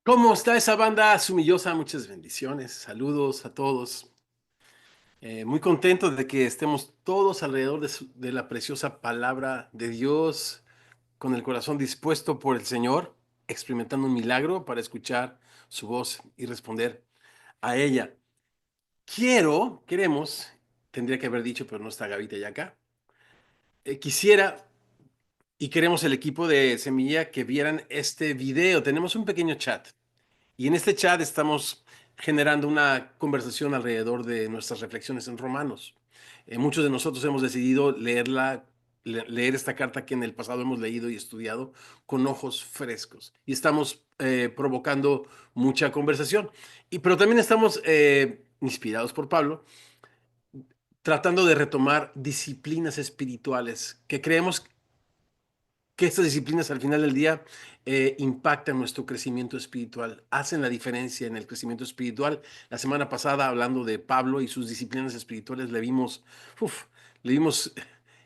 ¿Cómo está esa banda sumillosa? Muchas bendiciones, saludos a todos. Muy contento de que estemos todos alrededor de la preciosa palabra de Dios, con el corazón dispuesto por el Señor, experimentando un milagro para escuchar su voz y responder a ella. Queremos, tendría que haber dicho, pero no está Gavita ya acá. Quisiera y queremos el equipo de Semilla que vieran este video. Tenemos un pequeño chat. Y en este chat estamos generando una conversación alrededor de nuestras reflexiones en Romanos. Muchos de nosotros hemos decidido leer esta carta que en el pasado hemos leído y estudiado con ojos frescos. Y estamos provocando mucha conversación. Pero también estamos inspirados por Pablo, tratando de retomar disciplinas espirituales que creemos que estas disciplinas al final del día impactan nuestro crecimiento espiritual, hacen la diferencia en el crecimiento espiritual. La semana pasada, hablando de Pablo y sus disciplinas espirituales, le vimos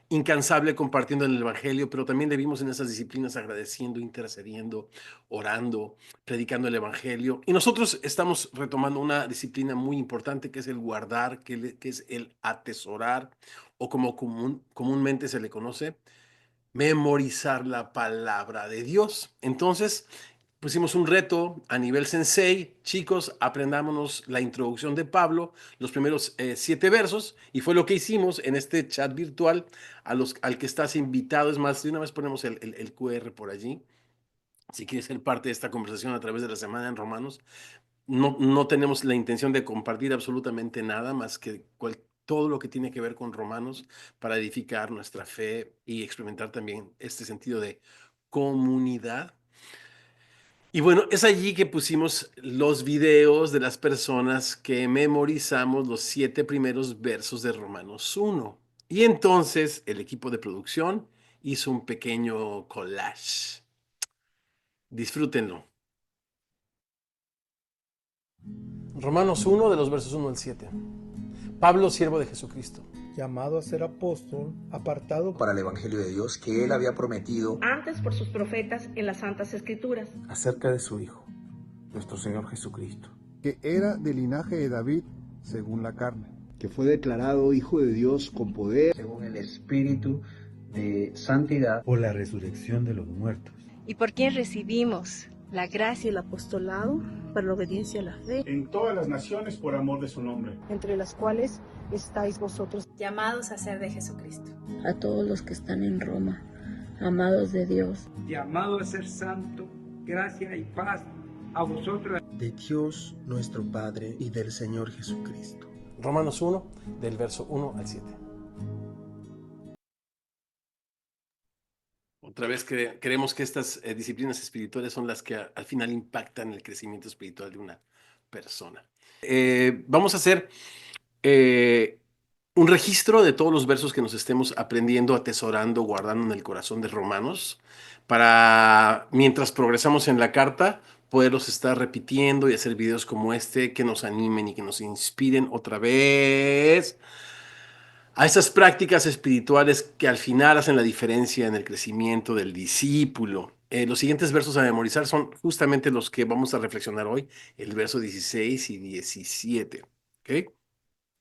incansable compartiendo en el Evangelio, pero también le vimos en esas disciplinas agradeciendo, intercediendo, orando, predicando el Evangelio. Y nosotros estamos retomando una disciplina muy importante que es el guardar, que es el atesorar, o como comúnmente se le conoce, memorizar la palabra de Dios. Entonces, pusimos un reto a nivel sensei. Chicos, aprendámonos la introducción de Pablo, los primeros 7 versos, y fue lo que hicimos en este chat virtual al que estás invitado. Es más, de una vez ponemos el QR por allí. Si quieres ser parte de esta conversación a través de la semana en Romanos, no tenemos la intención de compartir absolutamente nada más que todo lo que tiene que ver con Romanos para edificar nuestra fe y experimentar también este sentido de comunidad. Y bueno, es allí que pusimos los videos de las personas que memorizamos los 7 primeros versos de Romanos 1. Y entonces el equipo de producción hizo un pequeño collage. Disfrútenlo. Romanos 1, de los versos 1 al 7. Pablo, siervo de Jesucristo, llamado a ser apóstol, apartado para el Evangelio de Dios que Él había prometido antes por sus profetas en las Santas Escrituras, acerca de su Hijo, nuestro Señor Jesucristo, que era del linaje de David según la carne, que fue declarado Hijo de Dios con poder, según el Espíritu de santidad, por la resurrección de los muertos, y por quien recibimos la gracia y el apostolado para la obediencia a la fe, en todas las naciones por amor de su nombre, entre las cuales estáis vosotros, llamados a ser de Jesucristo. A todos los que están en Roma, amados de Dios, llamado a ser santo, gracia y paz a vosotros, de Dios nuestro Padre y del Señor Jesucristo. Romanos 1, del verso 1 al 7. Otra vez creemos que estas disciplinas espirituales son las que al final impactan el crecimiento espiritual de una persona. Vamos a hacer un registro de todos los versos que nos estemos aprendiendo, atesorando, guardando en el corazón de Romanos, para mientras progresamos en la carta, poderlos estar repitiendo y hacer videos como este que nos animen y que nos inspiren otra vez a esas prácticas espirituales que al final hacen la diferencia en el crecimiento del discípulo. Los siguientes versos a memorizar son justamente los que vamos a reflexionar hoy, el verso 16 y 17. ¿Ok?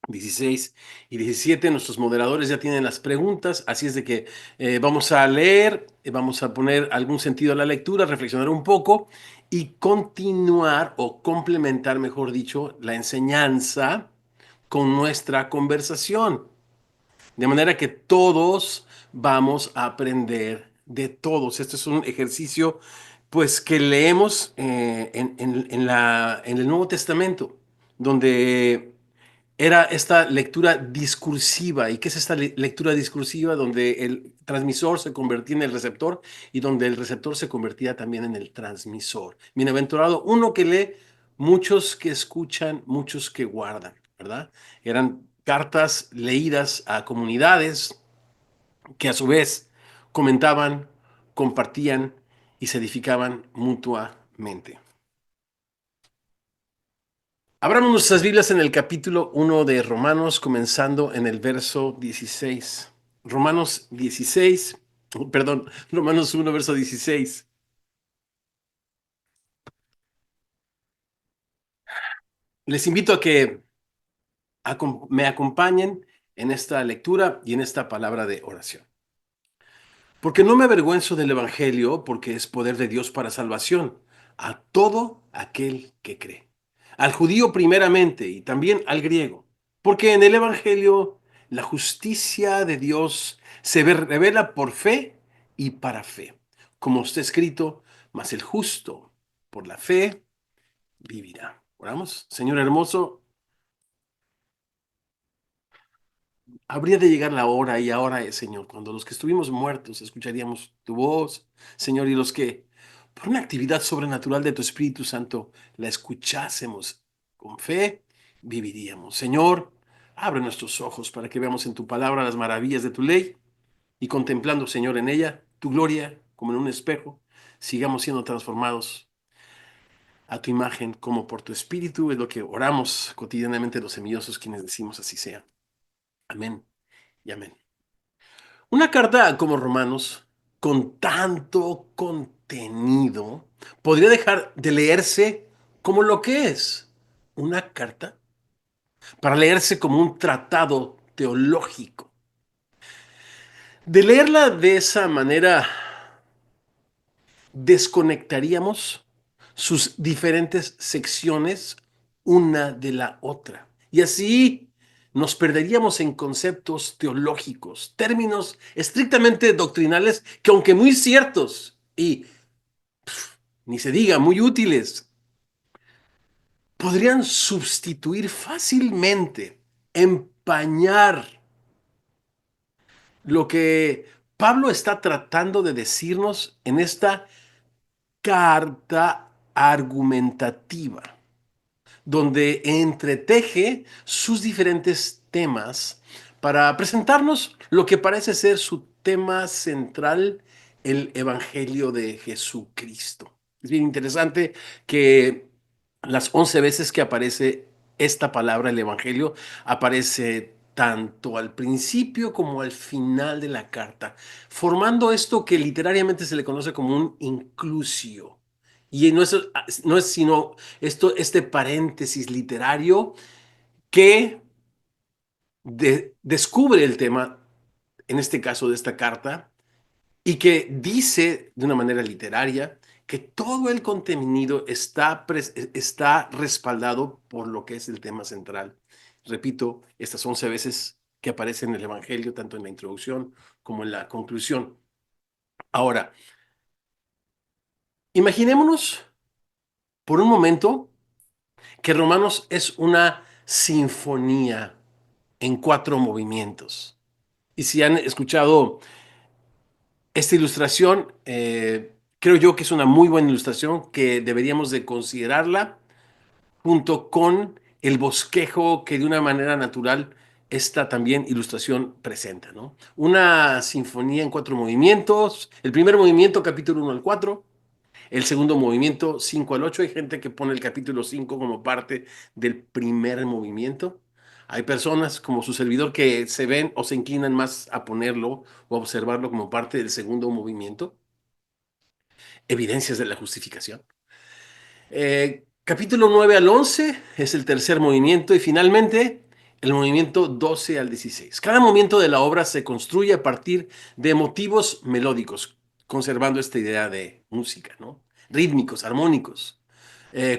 16 y 17, nuestros moderadores ya tienen las preguntas, así es de que vamos a leer, vamos a poner algún sentido a la lectura, reflexionar un poco y continuar o complementar, mejor dicho, la enseñanza con nuestra conversación. De manera que todos vamos a aprender de todos. Este es un ejercicio, pues, que leemos en el Nuevo Testamento, donde era esta lectura discursiva. ¿Y qué es esta lectura discursiva? Donde el transmisor se convertía en el receptor y donde el receptor se convertía también en el transmisor. Bienaventurado uno que lee, muchos que escuchan, muchos que guardan, ¿verdad? Eran cartas leídas a comunidades que a su vez comentaban, compartían y se edificaban mutuamente. Abramos nuestras Biblias en el capítulo 1 de Romanos, comenzando en el verso 16. Romanos 1, verso 16. Les invito a que me acompañen en esta lectura y en esta palabra de oración. Porque no me avergüenzo del Evangelio, porque es poder de Dios para salvación a todo aquel que cree. Al judío primeramente y también al griego. Porque en el Evangelio la justicia de Dios se revela por fe y para fe. Como está escrito, mas el justo por la fe vivirá. Oramos. Señor hermoso, habría de llegar la hora y ahora es, Señor, cuando los que estuvimos muertos escucharíamos tu voz, Señor, y los que por una actividad sobrenatural de tu Espíritu Santo la escuchásemos con fe, viviríamos. Señor, abre nuestros ojos para que veamos en tu palabra las maravillas de tu ley y contemplando, Señor, en ella tu gloria como en un espejo, sigamos siendo transformados a tu imagen como por tu Espíritu, es lo que oramos cotidianamente los semillosos quienes decimos así sea. Amén y amén. Una carta como Romanos, con tanto contenido, podría dejar de leerse como lo que es, una carta, para leerse como un tratado teológico. De leerla de esa manera, desconectaríamos sus diferentes secciones una de la otra. Y así nos perderíamos en conceptos teológicos, términos estrictamente doctrinales que aunque muy ciertos y ni se diga muy útiles, podrían sustituir fácilmente, empañar lo que Pablo está tratando de decirnos en esta carta argumentativa, donde entreteje sus diferentes temas para presentarnos lo que parece ser su tema central, el Evangelio de Jesucristo. Es bien interesante que las 11 veces que aparece esta palabra, el Evangelio, aparece tanto al principio como al final de la carta, formando esto que literariamente se le conoce como un inclusio. Y no es sino este paréntesis literario que descubre el tema, en este caso de esta carta, y que dice de una manera literaria que todo el contenido está respaldado por lo que es el tema central. Repito, estas 11 veces que aparece en el Evangelio, tanto en la introducción como en la conclusión. Ahora, imaginémonos por un momento que Romanos es una sinfonía en 4 movimientos. Y si han escuchado esta ilustración, creo yo que es una muy buena ilustración que deberíamos de considerarla junto con el bosquejo que de una manera natural esta también ilustración presenta, ¿no? Una sinfonía en 4 movimientos. El primer movimiento, capítulo 1 al 4. El segundo movimiento, 5 al 8. Hay gente que pone el capítulo 5 como parte del primer movimiento. Hay personas como su servidor que se ven o se inclinan más a ponerlo o a observarlo como parte del segundo movimiento. Evidencias de la justificación. Capítulo 9 al 11 es el tercer movimiento y finalmente el movimiento 12 al 16. Cada movimiento de la obra se construye a partir de motivos melódicos, conservando esta idea de música, ¿no? Rítmicos, armónicos,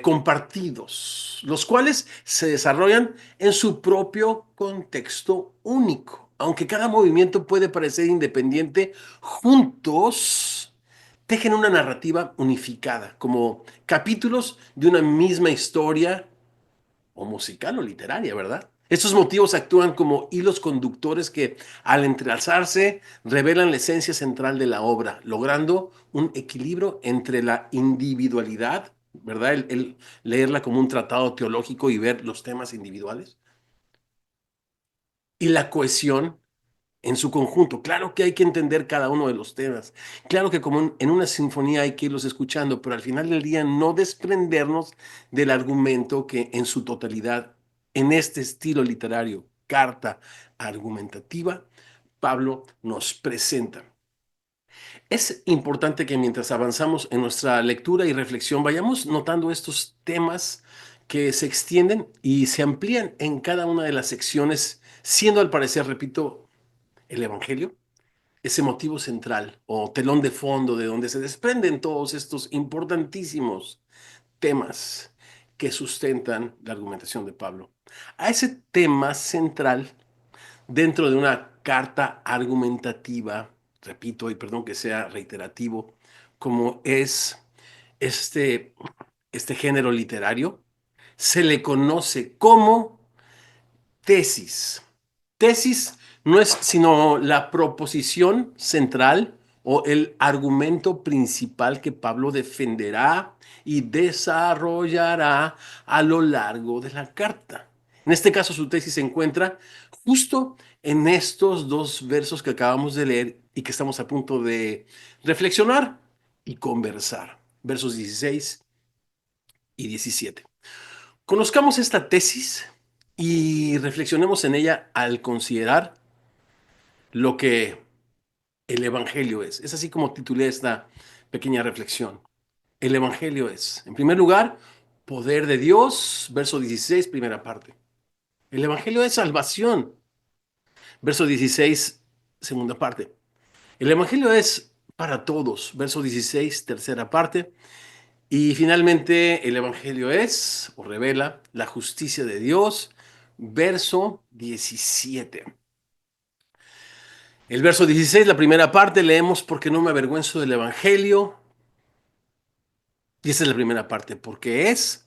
compartidos, los cuales se desarrollan en su propio contexto único. Aunque cada movimiento puede parecer independiente, juntos tejen una narrativa unificada, como capítulos de una misma historia, o musical o literaria, ¿verdad? Estos motivos actúan como hilos conductores que, al entrelazarse, revelan la esencia central de la obra, logrando un equilibrio entre la individualidad, ¿verdad? El leerla como un tratado teológico y ver los temas individuales, y la cohesión en su conjunto. Claro que hay que entender cada uno de los temas. Claro que como en una sinfonía hay que irlos escuchando, pero al final del día no desprendernos del argumento que en su totalidad, en este estilo literario, carta argumentativa, Pablo nos presenta. Es importante que mientras avanzamos en nuestra lectura y reflexión vayamos notando estos temas que se extienden y se amplían en cada una de las secciones, siendo al parecer, repito, el Evangelio ese motivo central o telón de fondo de donde se desprenden todos estos importantísimos temas que sustentan la argumentación de Pablo. A ese tema central dentro de una carta argumentativa, repito, y perdón que sea reiterativo, como es este, este género literario, se le conoce como tesis. Tesis no es sino la proposición central o el argumento principal que Pablo defenderá y desarrollará a lo largo de la carta. En este caso, su tesis se encuentra justo en estos dos versos que acabamos de leer y que estamos a punto de reflexionar y conversar. Versos 16 y 17. Conozcamos esta tesis y reflexionemos en ella al considerar lo que el Evangelio es. Es así como titulé esta pequeña reflexión. El Evangelio es, en primer lugar, poder de Dios, verso 16, primera parte. El Evangelio es salvación, verso 16, segunda parte. El Evangelio es para todos, verso 16, tercera parte. Y finalmente el Evangelio es o revela la justicia de Dios, verso 17. El verso 16, la primera parte, leemos porque no me avergüenzo del Evangelio. Y esa es la primera parte, porque es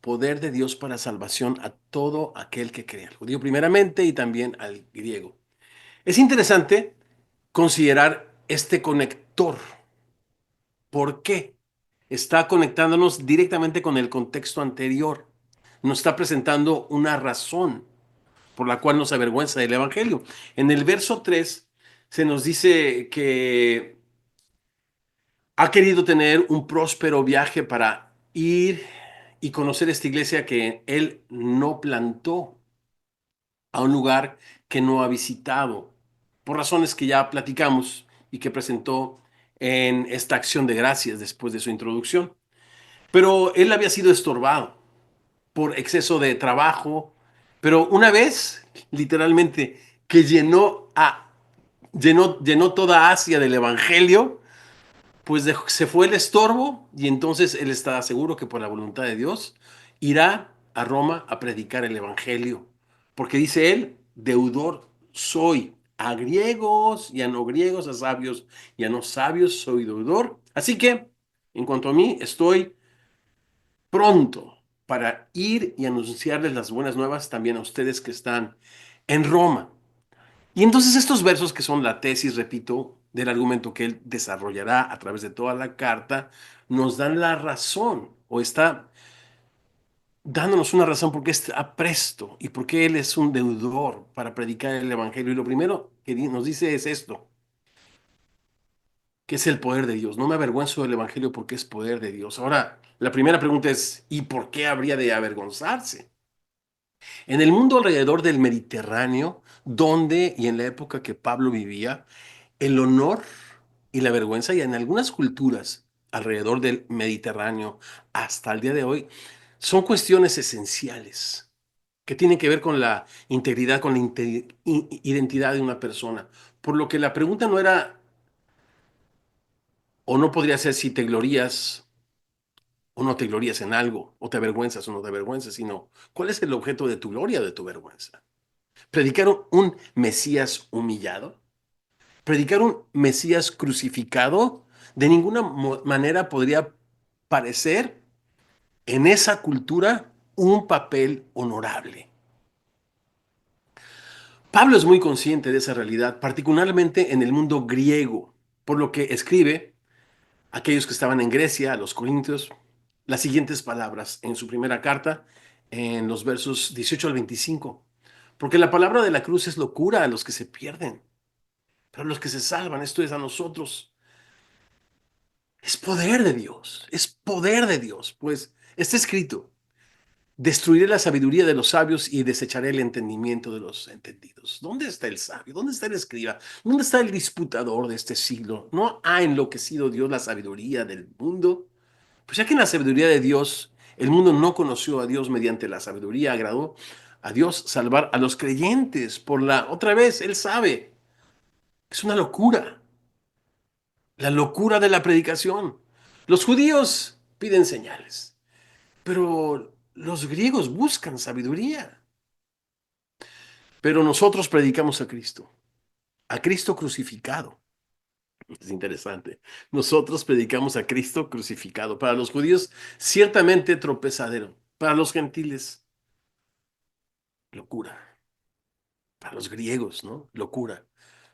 poder de Dios para salvación a todo aquel que crea. Al judío primeramente y también al griego. Es interesante considerar este conector. ¿Por qué? Está conectándonos directamente con el contexto anterior. Nos está presentando una razón por la cual nos avergüenza del Evangelio. En el verso 3 se nos dice que ha querido tener un próspero viaje para ir y conocer esta iglesia que él no plantó, a un lugar que no ha visitado, por razones que ya platicamos y que presentó en esta acción de gracias después de su introducción. Pero él había sido estorbado por exceso de trabajo, pero una vez, literalmente, que llenó toda Asia del Evangelio, pues se fue el estorbo y entonces él está seguro que por la voluntad de Dios irá a Roma a predicar el Evangelio. Porque dice él, deudor soy a griegos y a no griegos, a sabios y a no sabios, soy deudor. Así que, en cuanto a mí, estoy pronto para ir y anunciarles las buenas nuevas también a ustedes que están en Roma. Y entonces estos versos que son la tesis, repito, del argumento que él desarrollará a través de toda la carta, nos dan la razón o está dándonos una razón porque está presto y porque él es un deudor para predicar el Evangelio. Y lo primero que nos dice es esto, que es el poder de Dios. No me avergüenzo del Evangelio porque es poder de Dios. Ahora, la primera pregunta es, ¿y por qué habría de avergonzarse? En el mundo alrededor del Mediterráneo, donde y en la época que Pablo vivía, el honor y la vergüenza, y en algunas culturas alrededor del Mediterráneo hasta el día de hoy, son cuestiones esenciales que tienen que ver con la integridad, con la identidad de una persona. Por lo que la pregunta no era, o no podría ser si te glorías o no te glorías en algo, o te avergüenzas o no te avergüenzas, sino cuál es el objeto de tu gloria o de tu vergüenza. ¿Predicar un Mesías humillado? ¿Predicar un Mesías crucificado? De ninguna manera podría parecer en esa cultura un papel honorable. Pablo es muy consciente de esa realidad, particularmente en el mundo griego, por lo que escribe a aquellos que estaban en Grecia, a los corintios, las siguientes palabras en su primera carta, en los versos 18 al 25. Porque la palabra de la cruz es locura a los que se pierden, pero a los que se salvan, esto es a nosotros. Es poder de Dios, es poder de Dios, pues está escrito, destruiré la sabiduría de los sabios y desecharé el entendimiento de los entendidos. ¿Dónde está el sabio? ¿Dónde está el escriba? ¿Dónde está el disputador de este siglo? ¿No ha enloquecido Dios la sabiduría del mundo? Pues ya que en la sabiduría de Dios El mundo no conoció a Dios mediante la sabiduría, agradó a Dios salvar a los creyentes otra vez, Él sabe, es una locura, la locura de la predicación. Los judíos piden señales, pero los griegos buscan sabiduría. Pero nosotros predicamos a Cristo crucificado. Es interesante. Nosotros predicamos a Cristo crucificado. Para los judíos, ciertamente tropezadero. Para los gentiles, locura. Para los griegos, ¿no? Locura.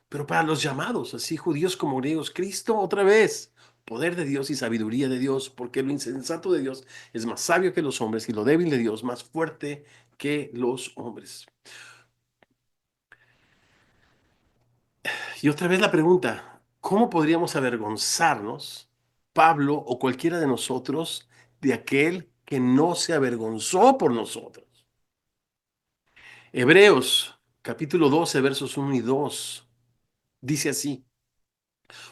Pero para los llamados, así judíos como griegos, Cristo otra vez, poder de Dios y sabiduría de Dios, porque lo insensato de Dios es más sabio que los hombres y lo débil de Dios más fuerte que los hombres. Y otra vez la pregunta, ¿cómo podríamos avergonzarnos, Pablo o cualquiera de nosotros, de aquel que no se avergonzó por nosotros? Hebreos capítulo 12, versos 1 y 2, dice así: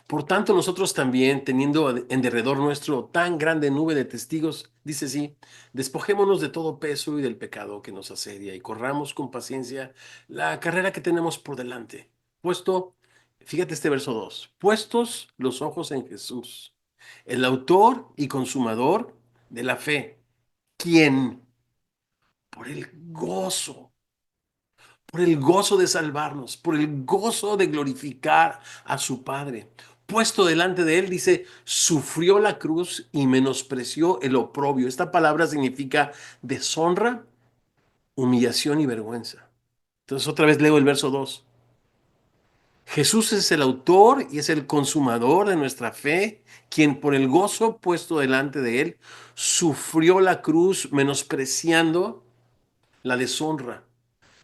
Por tanto, nosotros también, teniendo en derredor nuestro tan grande nube de testigos, dice así, despojémonos de todo peso y del pecado que nos asedia y corramos con paciencia la carrera que tenemos por delante. Fíjate este verso 2, puestos los ojos en Jesús, el autor y consumador de la fe, quien por el gozo de salvarnos, por el gozo de glorificar a su Padre. Puesto delante de él, dice, sufrió la cruz y menospreció el oprobio. Esta palabra significa deshonra, humillación y vergüenza. Entonces otra vez leo el verso 2. Jesús es el autor y es el consumador de nuestra fe, quien por el gozo puesto delante de él, sufrió la cruz menospreciando la deshonra,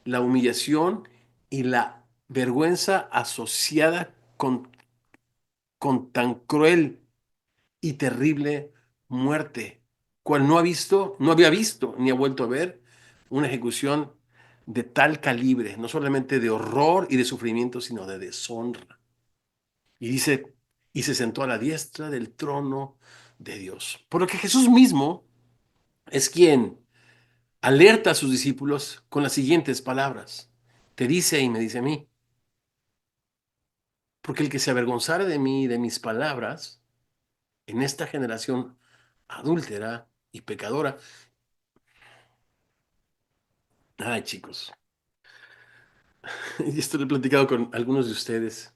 la humillación y la vergüenza asociada con tan cruel y terrible muerte, cual no había visto ni ha vuelto a ver una ejecución de tal calibre, no solamente de horror y de sufrimiento, sino de deshonra. Y dice, y se sentó a la diestra del trono de Dios. Por lo que Jesús mismo es quien alerta a sus discípulos con las siguientes palabras. Te dice y me dice a mí, porque el que se avergonzare de mí y de mis palabras, en esta generación adúltera y pecadora. Ay, chicos, y esto lo he platicado con algunos de ustedes.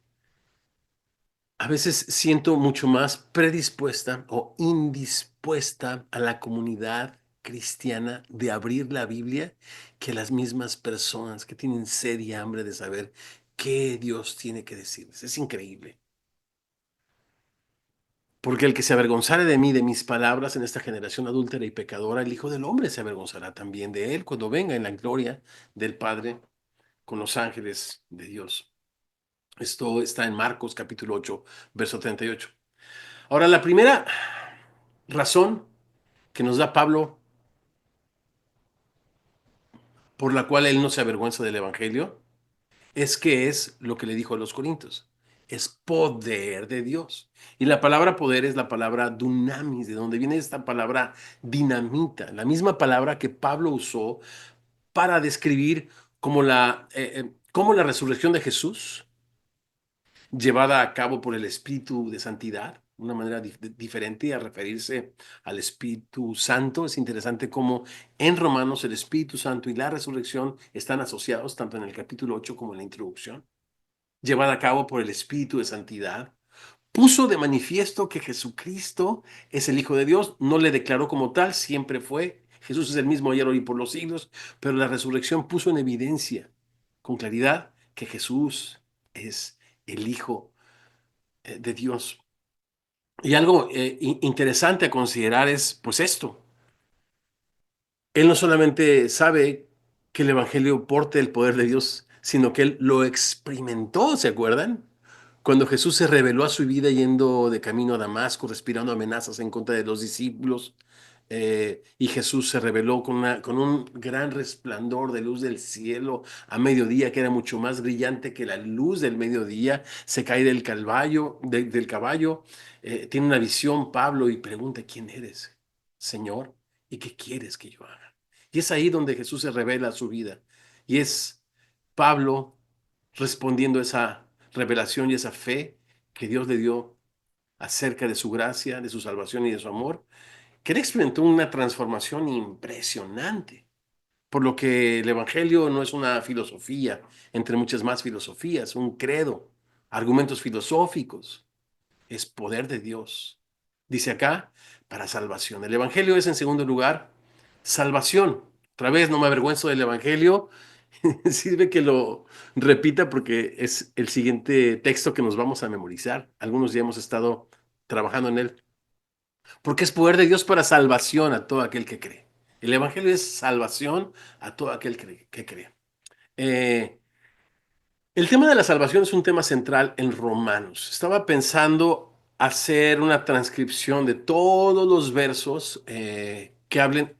A veces siento mucho más predispuesta o indispuesta a la comunidad cristiana de abrir la Biblia que las mismas personas que tienen sed y hambre de saber qué Dios tiene que decirles. Es increíble. Porque el que se avergonzare de mí, de mis palabras en esta generación adúltera y pecadora, el Hijo del Hombre se avergonzará también de él cuando venga en la gloria del Padre con los ángeles de Dios. Esto está en Marcos capítulo 8, verso 38. Ahora, la primera razón que nos da Pablo por la cual él no se avergüenza del Evangelio es que es lo que le dijo a los Corintios. Es poder de Dios. Y la palabra poder es la palabra dunamis, de donde viene esta palabra dinamita, la misma palabra que Pablo usó para describir cómo la resurrección de Jesús, llevada a cabo por el Espíritu de Santidad, una manera diferente a referirse al Espíritu Santo. Es interesante cómo en Romanos el Espíritu Santo y la resurrección están asociados tanto en el capítulo 8 como en la introducción. Llevada a cabo por el Espíritu de Santidad, puso de manifiesto que Jesucristo es el Hijo de Dios. No le declaró como tal, siempre fue. Jesús es el mismo ayer, hoy y por los siglos, pero la resurrección puso en evidencia con claridad que Jesús es el Hijo de Dios. Y algo interesante a considerar es, pues esto. Él no solamente sabe que el Evangelio porta el poder de Dios, sino que él lo experimentó, ¿se acuerdan? Cuando Jesús se reveló a su vida yendo de camino a Damasco, respirando amenazas en contra de los discípulos, y Jesús se reveló con un gran resplandor de luz del cielo a mediodía, que era mucho más brillante que la luz del mediodía, se cae del caballo, tiene una visión Pablo y pregunta, ¿quién eres, Señor? ¿Y qué quieres que yo haga? Y es ahí donde Jesús se revela su vida. Y es Pablo respondiendo a esa revelación y esa fe que Dios le dio acerca de su gracia, de su salvación y de su amor, que él experimentó una transformación impresionante. Por lo que el Evangelio no es una filosofía, entre muchas más filosofías, un credo, argumentos filosóficos, es poder de Dios. Dice acá, para salvación. El Evangelio es, en segundo lugar, salvación. Otra vez, no me avergüenzo del Evangelio. Sirve que lo repita porque es el siguiente texto que nos vamos a memorizar. Algunos ya hemos estado trabajando en él. Porque es poder de Dios para salvación a todo aquel que cree. El Evangelio es salvación a todo aquel que cree. Eh, el tema de la salvación es un tema central en Romanos. Estaba pensando hacer una transcripción de todos los versos que hablen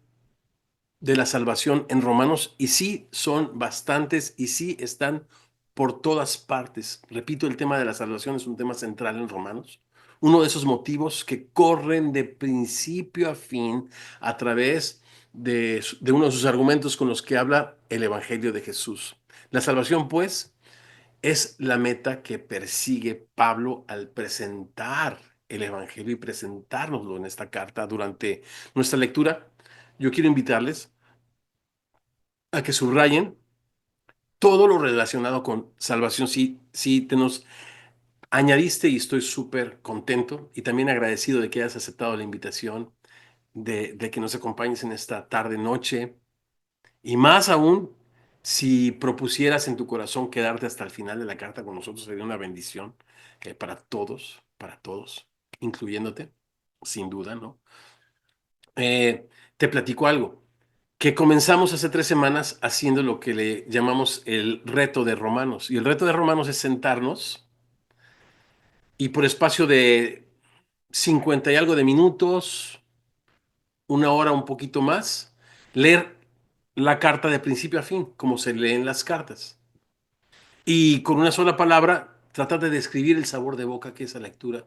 de la salvación en Romanos, y sí son bastantes y sí están por todas partes. Repito, el tema de la salvación es un tema central en Romanos. Uno de esos motivos que corren de principio a fin a través de uno de sus argumentos con los que habla el Evangelio de Jesús. La salvación, pues, es la meta que persigue Pablo al presentar el Evangelio y presentárnoslo en esta carta durante nuestra lectura. Yo quiero invitarles a que subrayen todo lo relacionado con salvación. Si te nos añadiste, y estoy súper contento y también agradecido de que hayas aceptado la invitación de que nos acompañes en esta tarde, noche, y más aún, si propusieras en tu corazón quedarte hasta el final de la carta con nosotros, sería una bendición para todos, incluyéndote, sin duda, ¿no? Te platico algo, que comenzamos hace 3 semanas haciendo lo que le llamamos el reto de Romanos. Y el reto de Romanos es sentarnos y por espacio de 50 y algo de minutos, una hora, un poquito más, leer la carta de principio a fin, como se leen las cartas. Y con una sola palabra, tratar de describir el sabor de boca que esa lectura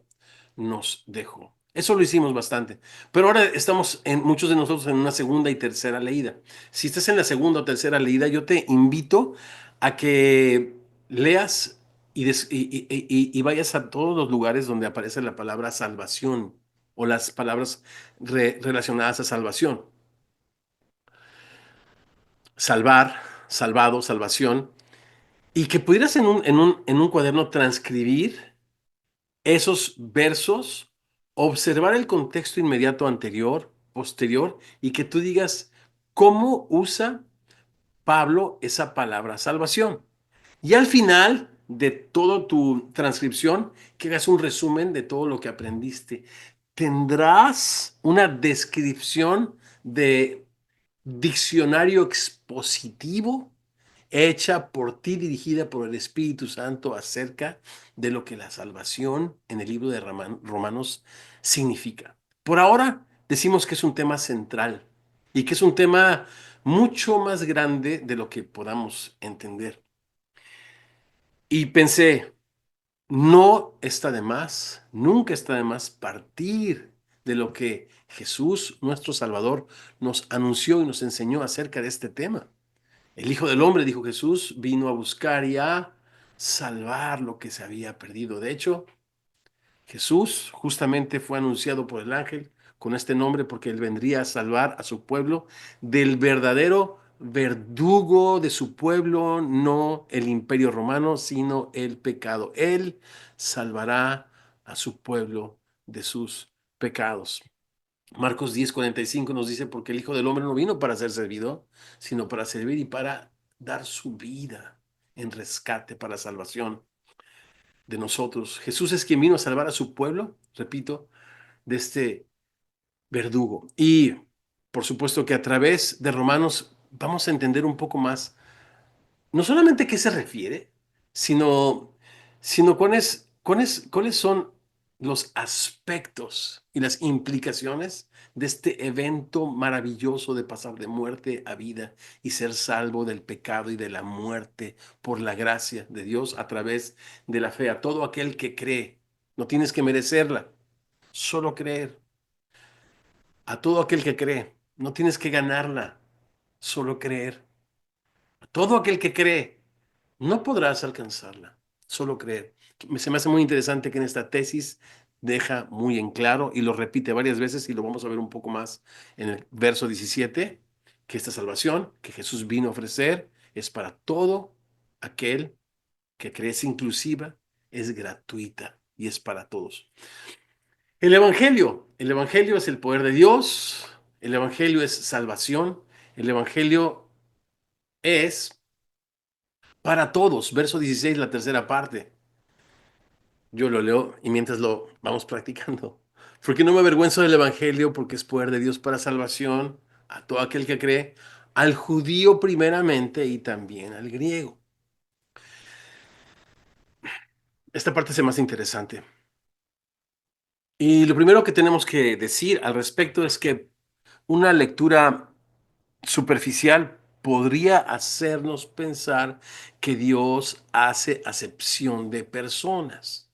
nos dejó. Eso lo hicimos bastante. Pero ahora estamos muchos de nosotros en una segunda y tercera leída. Si estás en la segunda o tercera leída, yo te invito a que leas y vayas a todos los lugares donde aparece la palabra salvación o las palabras relacionadas a salvación. Salvar, salvado, salvación. Y que pudieras en un cuaderno transcribir esos versos, observar el contexto inmediato anterior, posterior, y que tú digas cómo usa Pablo esa palabra salvación. Y al final de toda tu transcripción, que hagas un resumen de todo lo que aprendiste. Tendrás una descripción de diccionario expositivo hecha por ti, dirigida por el Espíritu Santo acerca de lo que la salvación en el libro de Romanos significa. Por ahora decimos que es un tema central y que es un tema mucho más grande de lo que podamos entender. Y pensé, no está de más, nunca está de más partir de lo que Jesús, nuestro Salvador, nos anunció y nos enseñó acerca de este tema. El Hijo del Hombre, dijo Jesús, vino a buscar y a salvar lo que se había perdido. De hecho, Jesús justamente fue anunciado por el ángel con este nombre porque él vendría a salvar a su pueblo del verdadero verdugo de su pueblo, no el imperio romano, sino el pecado. Él salvará a su pueblo de sus pecados. Marcos 10:45 nos dice, porque el Hijo del Hombre no vino para ser servido, sino para servir y para dar su vida en rescate para salvación de nosotros. Jesús es quien vino a salvar a su pueblo, repito, de este verdugo. Y por supuesto que a través de Romanos vamos a entender un poco más, no solamente a qué se refiere, sino cuáles son los aspectos y las implicaciones de este evento maravilloso de pasar de muerte a vida y ser salvo del pecado y de la muerte por la gracia de Dios a través de la fe. A todo aquel que cree, no tienes que merecerla, solo creer. A todo aquel que cree, No tienes que ganarla, solo creer. Todo aquel que cree, no podrás alcanzarla, solo creer. Se me hace muy interesante que en esta tesis deja muy en claro y lo repite varias veces y lo vamos a ver un poco más en el verso 17, que esta salvación que Jesús vino a ofrecer es para todo aquel que cree, es inclusiva, es gratuita y es para todos. El Evangelio es el poder de Dios, el Evangelio es salvación, el Evangelio es para todos. Verso 16, la tercera parte. Yo lo leo y mientras lo vamos practicando. Porque no me avergüenzo del Evangelio, porque es poder de Dios para salvación a todo aquel que cree, al judío primeramente y también al griego. Esta parte es más interesante. Y lo primero que tenemos que decir al respecto es que una lectura superficial podría hacernos pensar que Dios hace acepción de personas.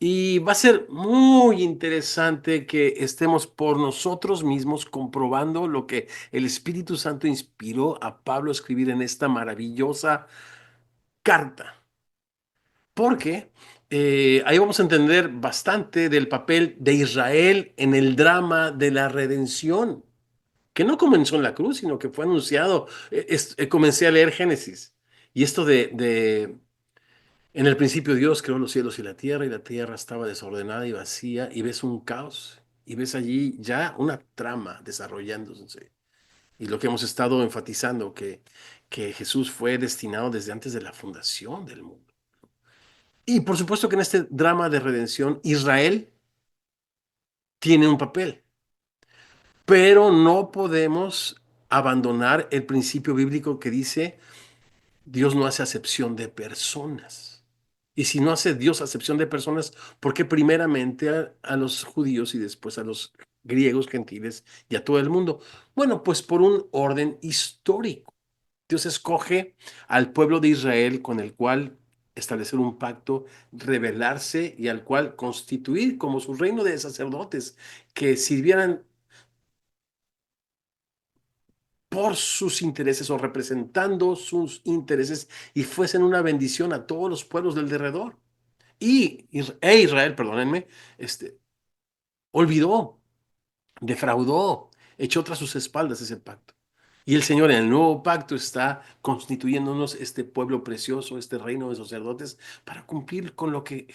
Y va a ser muy interesante que estemos por nosotros mismos comprobando lo que el Espíritu Santo inspiró a Pablo a escribir en esta maravillosa carta. Porque ahí vamos a entender bastante del papel de Israel en el drama de la redención, que no comenzó en la cruz, sino que fue anunciado. Comencé a leer Génesis. Y esto en el principio Dios creó los cielos y la tierra estaba desordenada y vacía, y ves un caos, y ves allí ya una trama desarrollándose. Y lo que hemos estado enfatizando, que Jesús fue destinado desde antes de la fundación del mundo. Y por supuesto que en este drama de redención, Israel tiene un papel, pero no podemos abandonar el principio bíblico que dice Dios no hace acepción de personas. Y si no hace Dios acepción de personas, ¿por qué primeramente a los judíos y después a los griegos, gentiles y a todo el mundo? Bueno, pues por un orden histórico. Dios escoge al pueblo de Israel con el cual establecer un pacto, rebelarse y al cual constituir como su reino de sacerdotes que sirvieran por sus intereses o representando sus intereses y fuesen una bendición a todos los pueblos del derredor. Israel, perdónenme, olvidó, defraudó, echó tras sus espaldas ese pacto. Y el Señor en el nuevo pacto está constituyéndonos este pueblo precioso, este reino de sacerdotes, para cumplir con lo que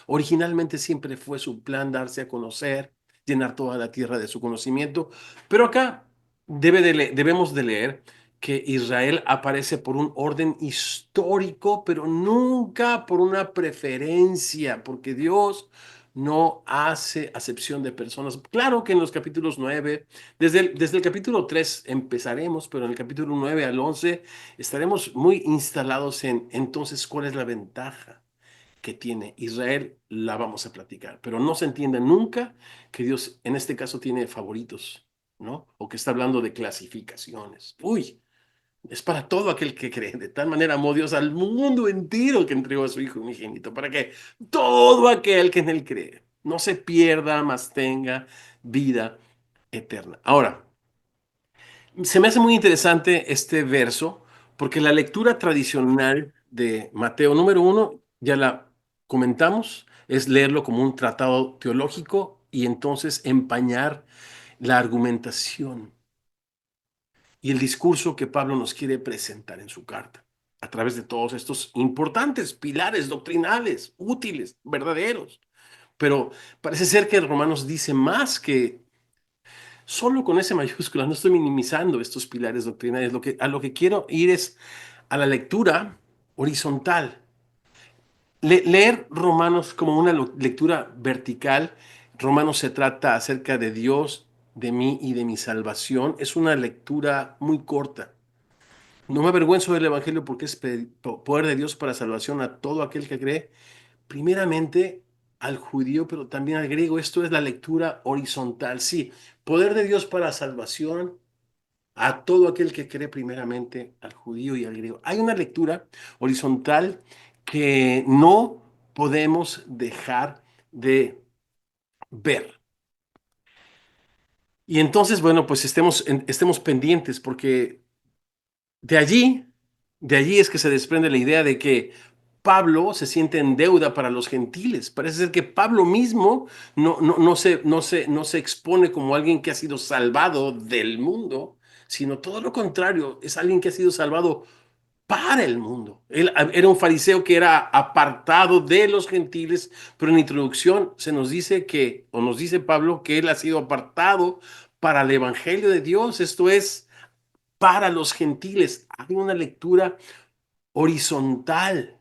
originalmente siempre fue su plan, darse a conocer, llenar toda la tierra de su conocimiento. Pero acá debemos de leer que Israel aparece por un orden histórico, pero nunca por una preferencia, porque Dios no hace acepción de personas. Claro que en los capítulos 9 desde el capítulo 3 empezaremos, pero en el capítulo 9 al 11 estaremos muy instalados en entonces cuál es la ventaja que tiene Israel, la vamos a platicar, pero no se entiende nunca que Dios en este caso tiene favoritos, ¿no? O que está hablando de clasificaciones. Uy, es para todo aquel que cree. De tal manera amó Dios al mundo entero que entregó a su Hijo unigénito, para que todo aquel que en él cree no se pierda, mas tenga vida eterna. Ahora, se me hace muy interesante este verso porque la lectura tradicional de Mateo número 1, ya la comentamos, es leerlo como un tratado teológico y entonces empañar la argumentación y el discurso que Pablo nos quiere presentar en su carta a través de todos estos importantes pilares doctrinales, útiles, verdaderos. Pero parece ser que Romanos dice más que solo con ese mayúscula. No estoy minimizando estos pilares doctrinales. A lo que quiero ir es a la lectura horizontal. Leer Romanos como una lectura vertical. Romanos se trata acerca de Dios, de mí y de mi salvación. Es una lectura muy corta. No me avergüenzo del Evangelio porque es poder de Dios para salvación a todo aquel que cree, primeramente al judío, pero también al griego. Esto es la lectura horizontal. Sí, poder de Dios para salvación a todo aquel que cree, primeramente al judío y al griego. Hay una lectura horizontal que no podemos dejar de ver. Y entonces, bueno, pues estemos pendientes porque de allí, de allí es que se desprende la idea de que Pablo se siente en deuda para los gentiles. Parece ser que Pablo mismo no se expone como alguien que ha sido salvado del mundo, sino todo lo contrario, es alguien que ha sido salvado para el mundo. Él era un fariseo que era apartado de los gentiles, pero en la introducción se nos dice que, o nos dice Pablo, que él ha sido apartado para el evangelio de Dios, esto es, para los gentiles. Hay una lectura horizontal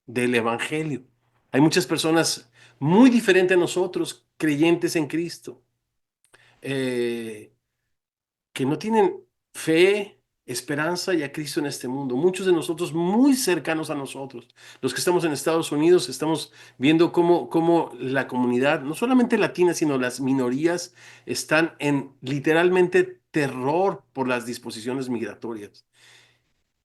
del evangelio. Hay muchas personas muy diferentes a nosotros, creyentes en Cristo, eh, que no tienen fe, esperanza y a Cristo en este mundo. Muchos de nosotros muy cercanos a nosotros. Los que estamos en Estados Unidos estamos viendo cómo la comunidad, no solamente latina, sino las minorías, están en literalmente terror por las disposiciones migratorias.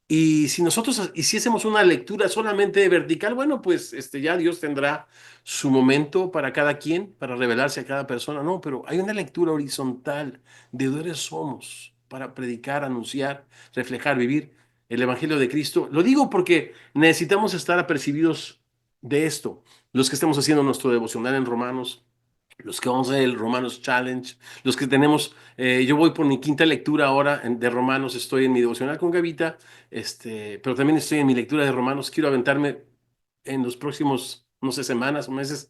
Y si nosotros hiciésemos una lectura solamente vertical, bueno, pues ya Dios tendrá su momento para cada quien, para revelarse a cada persona. No, pero hay una lectura horizontal de dónde somos para predicar, anunciar, reflejar, vivir el Evangelio de Cristo. Lo digo porque necesitamos estar apercibidos de esto. Los que estamos haciendo nuestro devocional en Romanos, los que vamos a hacer el Romanos Challenge, los que tenemos, yo voy por mi quinta lectura ahora de Romanos, estoy en mi devocional con Gavita, pero también estoy en mi lectura de Romanos, quiero aventarme en los próximos, no sé, semanas o meses,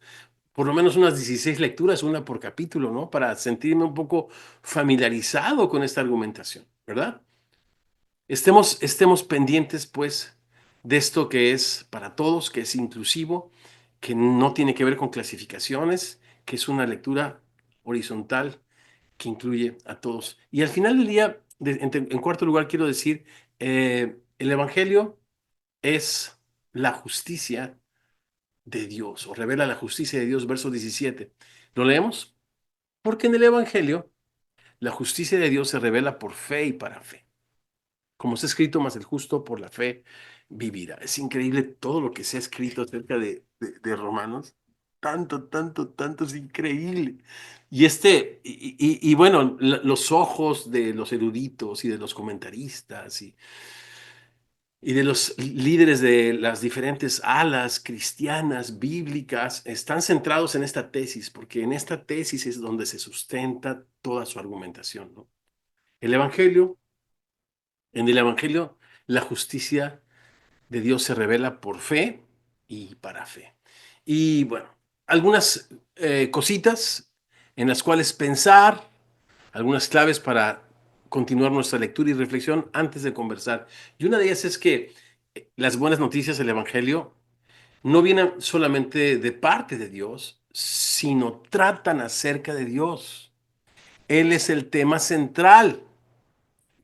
por lo menos unas 16 lecturas, una por capítulo, ¿no? Para sentirme un poco familiarizado con esta argumentación, ¿verdad? Estemos pendientes, pues, de esto que es para todos, que es inclusivo, que no tiene que ver con clasificaciones, que es una lectura horizontal que incluye a todos. Y al final del día, en cuarto lugar, quiero decir, el Evangelio es la justicia de Dios, o revela la justicia de Dios, verso 17. ¿Lo leemos? Porque en el Evangelio, la justicia de Dios se revela por fe y para fe. Como está escrito, más el justo por la fe vivirá. Es increíble todo lo que se ha escrito acerca de Romanos. Tanto, tanto, tanto, es increíble. Y bueno, los ojos de los eruditos y de los comentaristas y de los líderes de las diferentes alas cristianas, bíblicas, están centrados en esta tesis, porque en esta tesis es donde se sustenta toda su argumentación, ¿no? El Evangelio, en el Evangelio, la justicia de Dios se revela por fe y para fe. Y bueno, algunas cositas en las cuales pensar, algunas claves para continuar nuestra lectura y reflexión antes de conversar. Y una de ellas es que las buenas noticias del Evangelio no vienen solamente de parte de Dios, sino tratan acerca de Dios. Él es el tema central.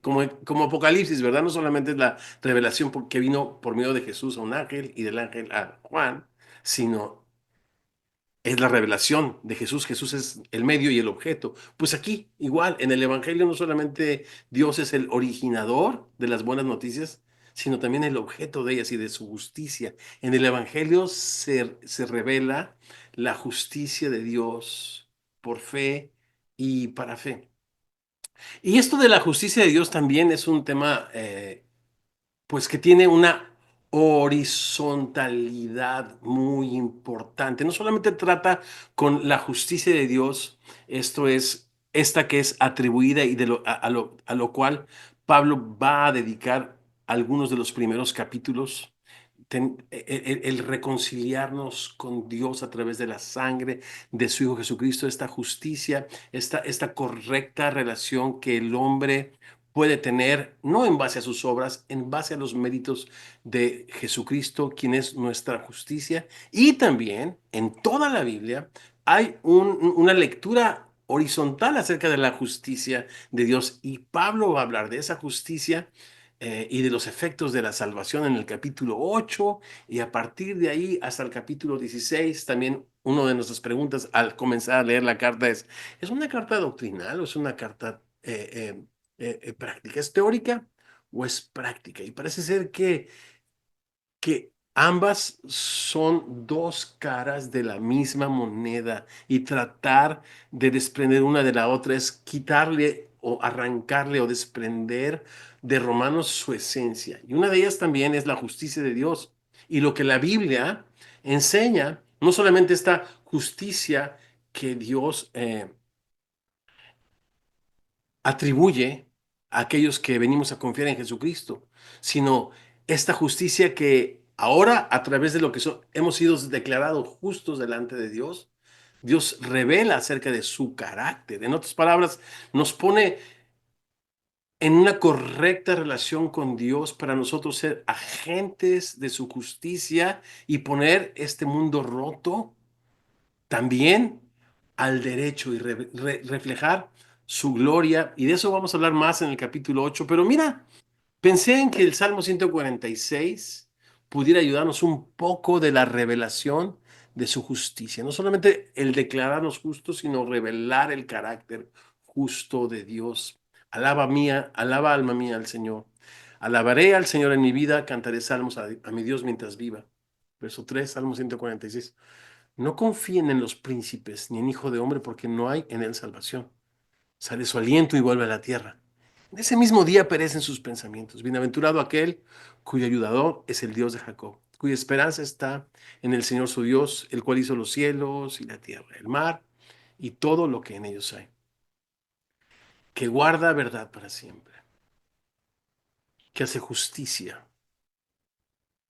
Como Apocalipsis, ¿verdad? No solamente es la revelación que vino por medio de Jesús a un ángel y del ángel a Juan, sino es la revelación de Jesús. Jesús es el medio y el objeto. Pues aquí, igual, en el Evangelio no solamente Dios es el originador de las buenas noticias, sino también el objeto de ellas y de su justicia. En el Evangelio se revela la justicia de Dios por fe y para fe. Y esto de la justicia de Dios también es un tema, pues que tiene una horizontalidad muy importante. No solamente trata con la justicia de Dios, esto es, esta que es atribuida y a lo cual Pablo va a dedicar algunos de los primeros capítulos. El reconciliarnos con Dios a través de la sangre de su Hijo Jesucristo, esta justicia, esta correcta relación que el hombre puede tener, no en base a sus obras, en base a los méritos de Jesucristo, quien es nuestra justicia. Y también en toda la Biblia hay una lectura horizontal acerca de la justicia de Dios. Y Pablo va a hablar de esa justicia y de los efectos de la salvación en el capítulo 8 y a partir de ahí hasta el capítulo 16, también una de nuestras preguntas al comenzar a leer la carta ¿es una carta doctrinal o es una carta práctica? ¿Es teórica o es práctica? Y parece ser que Ambas son dos caras de la misma moneda y tratar de desprender una de la otra es quitarle o arrancarle o desprender de Romanos su esencia. Y una de ellas también es la justicia de Dios. Y lo que la Biblia enseña, no solamente esta justicia que Dios atribuye a aquellos que venimos a confiar en Jesucristo, sino esta justicia que ahora a través de lo que hemos sido declarados justos delante de Dios, Dios revela acerca de su carácter. En otras palabras, nos pone en una correcta relación con Dios para nosotros ser agentes de su justicia y poner este mundo roto también al derecho y reflejar su gloria. Y de eso vamos a hablar más en el capítulo 8. Pero mira, pensé en que el Salmo 146 pudiera ayudarnos un poco de la revelación de su justicia. No solamente el declararnos justos, sino revelar el carácter justo de Dios. Alaba alma mía al Señor. Alabaré al Señor en mi vida, cantaré salmos a mi Dios mientras viva. Verso 3, Salmo 146. No confíen en los príncipes ni en hijo de hombre, porque no hay en él salvación. Sale su aliento y vuelve a la tierra. En ese mismo día perecen sus pensamientos. Bienaventurado aquel cuyo ayudador es el Dios de Jacob, cuya esperanza está en el Señor su Dios, el cual hizo los cielos y la tierra, el mar y todo lo que en ellos hay, que guarda verdad para siempre, que hace justicia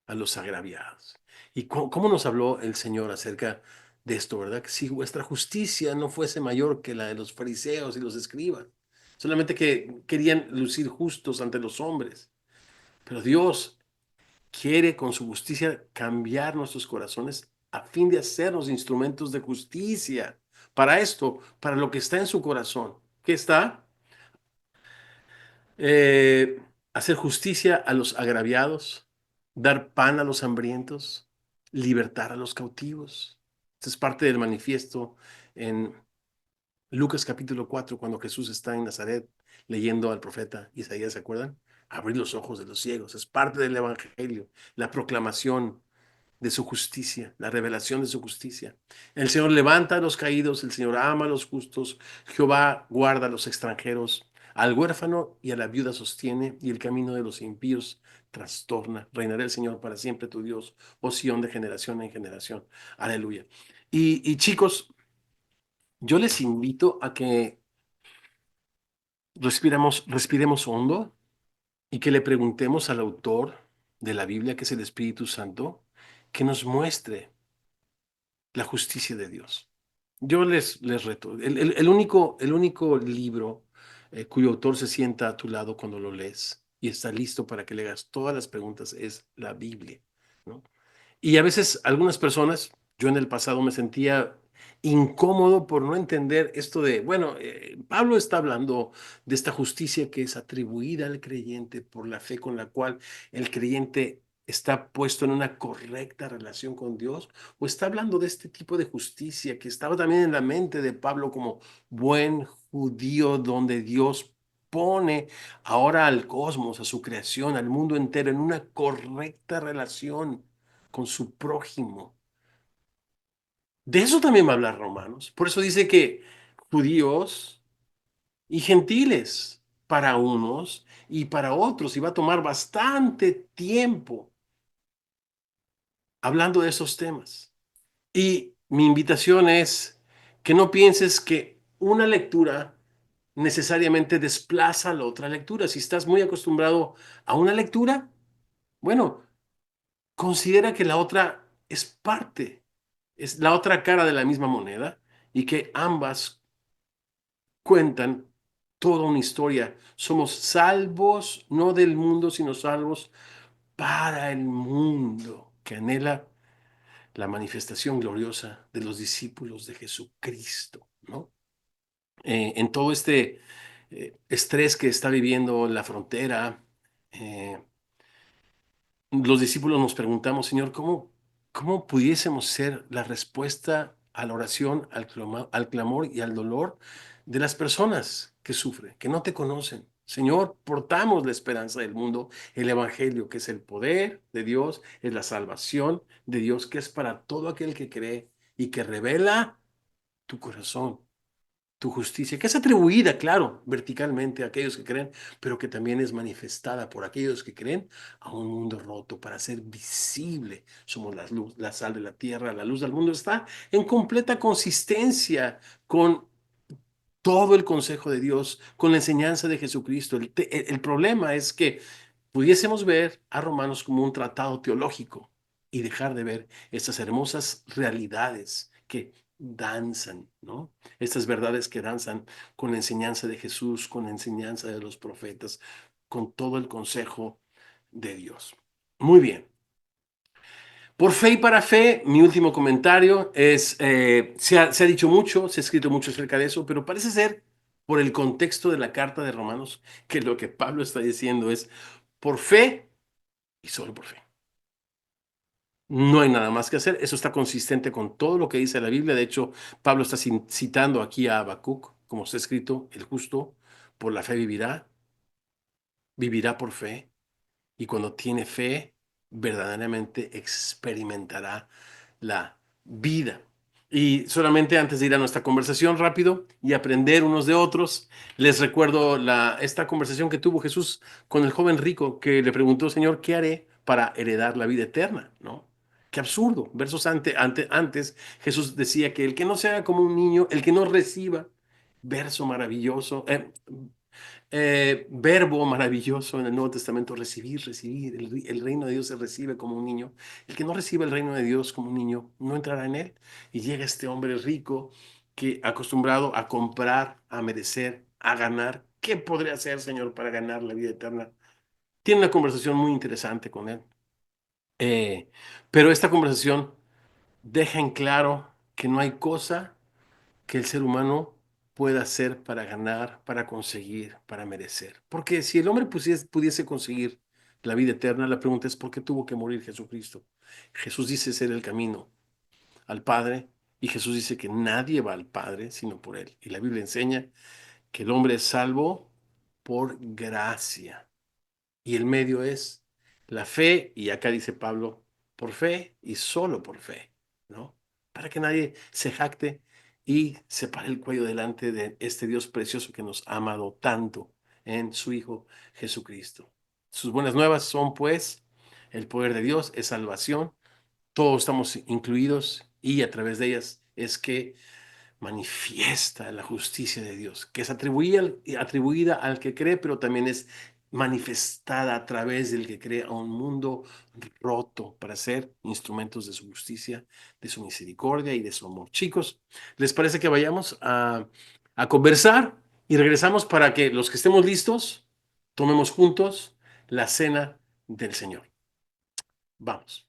a los agraviados. ¿Y cómo nos habló el Señor acerca de esto, verdad? Que si vuestra justicia no fuese mayor que la de los fariseos y los escribas, solamente que querían lucir justos ante los hombres. Pero Dios quiere con su justicia cambiar nuestros corazones a fin de hacernos instrumentos de justicia. Para esto, para lo que está en su corazón. ¿Qué está? Eh, Hacer justicia a los agraviados, dar pan a los hambrientos, libertar a los cautivos. Esto es parte del manifiesto en Lucas capítulo 4, cuando Jesús está en Nazaret leyendo al profeta Isaías, ¿se acuerdan? Abrir los ojos de los ciegos. Es parte del evangelio, la proclamación de su justicia, la revelación de su justicia. El Señor levanta a los caídos, el Señor ama a los justos, Jehová guarda a los extranjeros, al huérfano y a la viuda sostiene, y el camino de los impíos trastorna. Reinará el Señor para siempre tu Dios, oh Sión, de generación en generación. Aleluya. Y chicos, yo les invito a que respiremos hondo y que le preguntemos al autor de la Biblia, que es el Espíritu Santo, que nos muestre la justicia de Dios. Yo les reto. El único libro cuyo autor se sienta a tu lado cuando lo lees y está listo para que le hagas todas las preguntas es la Biblia, ¿no? Y a veces algunas personas, yo en el pasado me sentía incómodo por no entender esto de, bueno, Pablo está hablando de esta justicia que es atribuida al creyente por la fe con la cual el creyente está puesto en una correcta relación con Dios, o está hablando de este tipo de justicia que estaba también en la mente de Pablo como buen judío, donde Dios pone ahora al cosmos, a su creación, al mundo entero en una correcta relación con su prójimo. De eso también va a hablar Romanos. Por eso dice que judíos y gentiles para unos y para otros, y va a tomar bastante tiempo hablando de esos temas. Y mi invitación es que no pienses que una lectura necesariamente desplaza a la otra lectura. Si estás muy acostumbrado a una lectura, bueno, considera que la otra es parte, es la otra cara de la misma moneda y que ambas cuentan toda una historia. Somos salvos no del mundo, sino salvos para el mundo que anhela la manifestación gloriosa de los discípulos de Jesucristo, ¿no? En todo este estrés que está viviendo la frontera, eh, los discípulos nos preguntamos, Señor, ¿cómo pudiésemos ser la respuesta a la oración, al clamor y al dolor de las personas que sufren, que no te conocen? Señor, portamos la esperanza del mundo, el evangelio, que es el poder de Dios, es la salvación de Dios, que es para todo aquel que cree y que revela tu corazón, tu justicia, que es atribuida, claro, verticalmente a aquellos que creen, pero que también es manifestada por aquellos que creen a un mundo roto para ser visible. Somos la luz, la sal de la tierra, la luz del mundo. Está en completa consistencia con todo el consejo de Dios, con la enseñanza de Jesucristo. El problema es que pudiésemos ver a Romanos como un tratado teológico y dejar de ver estas hermosas realidades que danzan, ¿no? Estas verdades que danzan con la enseñanza de Jesús, con la enseñanza de los profetas, con todo el consejo de Dios. Muy bien. Por fe y para fe, mi último comentario es, se ha dicho mucho, se ha escrito mucho acerca de eso, pero parece ser, por el contexto de la carta de Romanos, que lo que Pablo está diciendo es por fe y solo por fe. No hay nada más que hacer. Eso está consistente con todo lo que dice la Biblia. De hecho, Pablo está citando aquí a Habacuc, como está escrito, el justo por la fe vivirá, vivirá por fe. Y cuando tiene fe, verdaderamente experimentará la vida. Y solamente antes de ir a nuestra conversación rápido y aprender unos de otros, les recuerdo esta conversación que tuvo Jesús con el joven rico que le preguntó, Señor, ¿qué haré para heredar la vida eterna? ¿No? Qué absurdo. Versos antes, Jesús decía que el que no sea como un niño, el que no reciba, verso maravilloso, verbo maravilloso en el Nuevo Testamento, recibir. El reino de Dios se recibe como un niño. El que no reciba el reino de Dios como un niño no entrará en él. Y llega este hombre rico que acostumbrado a comprar, a merecer, a ganar. ¿Qué podría hacer, Señor, para ganar la vida eterna? Tiene una conversación muy interesante con él. Pero esta conversación deja en claro que no hay cosa que el ser humano pueda hacer para ganar, para conseguir, para merecer. Porque si el hombre pudiese conseguir la vida eterna, la pregunta es ¿por qué tuvo que morir Jesucristo? Jesús dice ser el camino al Padre y Jesús dice que nadie va al Padre sino por él. Y la Biblia enseña que el hombre es salvo por gracia. Y el medio es la fe, y acá dice Pablo, por fe y solo por fe, ¿no? Para que nadie se jacte y se pare el cuello delante de este Dios precioso que nos ha amado tanto en su Hijo Jesucristo. Sus buenas nuevas son, pues, el poder de Dios, es salvación, todos estamos incluidos y a través de ellas es que manifiesta la justicia de Dios, que es atribuida al que cree, pero también es manifestada a través del que cree a un mundo roto para ser instrumentos de su justicia, de su misericordia y de su amor. Chicos, ¿les parece que vayamos a conversar y regresamos para que los que estemos listos tomemos juntos la cena del Señor? Vamos.